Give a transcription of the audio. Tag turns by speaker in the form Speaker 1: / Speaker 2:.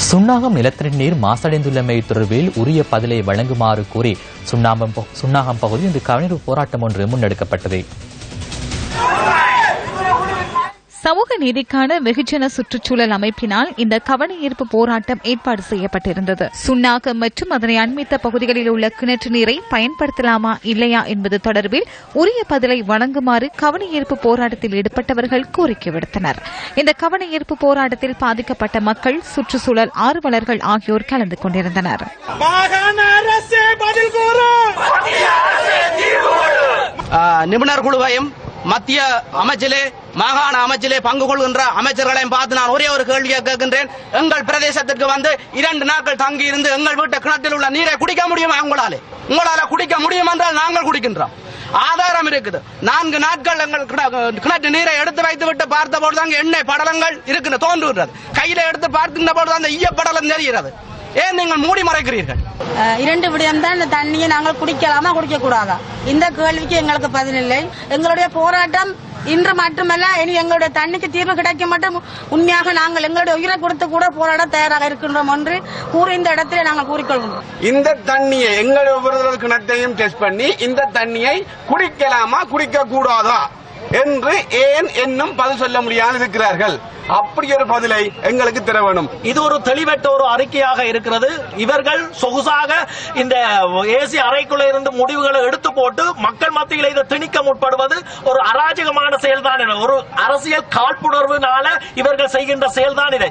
Speaker 1: சுன்னாகம் நிலத்தடி நீர் மாசடைந்துள்ளமை தொடர்பில் உரிய பதிலை வழங்குமாறு கோரி சுன்னாகம் பகுதியில் இன்று கவனீர்ப்பு போராட்டம் ஒன்று முன்னெடுக்கப்பட்டது.
Speaker 2: சமூக நீதிக்கான வெகுஜன சுற்றுச்சூழல் அமைப்பினால் இந்த கவனஈர்ப்பு போராட்டம் ஏற்பாடு செய்யப்பட்டிருந்தது. சுன்னாகம் மற்றும் அதனை அண்மித்த பகுதிகளில் உள்ள கிணற்று நீரை பயன்படுத்தலாமா இல்லையா என்பது தொடர்பில் உரிய பதிலை வழங்குமாறு கவனஈர்ப்பு போராட்டத்தில் ஈடுபட்டவர்கள் கோரிக்கை விடுத்தனர். இந்த கவனஈர்ப்பு போராட்டத்தில் பாதிக்கப்பட்ட மக்கள், சுற்றுச்சூழல் ஆர்வலர்கள் ஆகியோர் கலந்து கொண்டிருந்தனர்.
Speaker 3: நிபுணர் குழுவையும் மத்திய அமைச்சிலே மாகாண அமைச்சிலே பங்கு கொள்கின்ற அமைச்சர்களையும் பார்த்து நான் ஒரே ஒரு கேள்வியை கேட்கின்றேன். எங்கள் பிரதேசத்திற்கு வந்து 2 நாட்கள் தங்கி இருந்து எங்கள் வீட்டு கிணற்றில் உள்ள நீரை குடிக்க முடியுமா? உங்களால குடிக்க முடியும் என்றால் நாங்கள் குடிக்கின்றோம். ஆதாரம் இருக்குது. 4 நாட்கள் எங்கள் கிணற்று நீரை எடுத்து வைத்து விட்டு பார்த்த பொழுது எண்ணெய் படலங்கள் இருக்கிறது தோன்றுகிறது. கையில எடுத்து பார்க்கின்ற பொழுது அந்த ஈயப்படலம் தெரிகிறது. ஏன் நீங்கள் மூடி மறைக்கிறீர்கள்?
Speaker 4: 2 விடயம் தான். இந்த தண்ணியை நாங்கள் குடிக்கலாமா குடிக்க கூடாதா? இந்த கேள்விக்கு எங்களுக்கு பதில் இல்லை. எங்களுடைய போராட்டம் இன்று மட்டுமல்ல, இனி எங்களுடைய தண்ணிக்கு தீர்வு கிடைக்க மட்டும் உண்மையாக நாங்கள் எங்களுடைய உயிரை கொடுத்து கூட போராட தயாராக இருக்கின்றோம் என்று கூறி இந்த இடத்திலே நாங்கள் கூறிக்கொள்கிறோம்.
Speaker 5: இந்த தண்ணியை எங்களுடைய ஒவ்வொரு கிணத்தையும் டெஸ்ட் பண்ணி இந்த தண்ணியை குடிக்கலாமா குடிக்க கூடாதா என்று ஏன் என்னும் பதில் சொல்ல முடியாது இருக்கிறார்கள். அப்படி ஒரு பதிலை எங்களுக்கு தர வேணும்.
Speaker 6: இது ஒரு தெளிவற்ற ஒரு அறிக்கையாக இருக்கிறது. இவர்கள் சொகுசாக இந்த ஏசி அறைக்குள்ள இருந்து முடிவுகளை எடுத்து போட்டு மக்கள் மத்தியில் இதை திணிக்க முற்படுவது ஒரு அராஜகமான செயல்தான். ஒரு அரசியல் காழ்ப்புணர்வுனால இவர்கள் செய்கின்ற செயல்தான் இதை.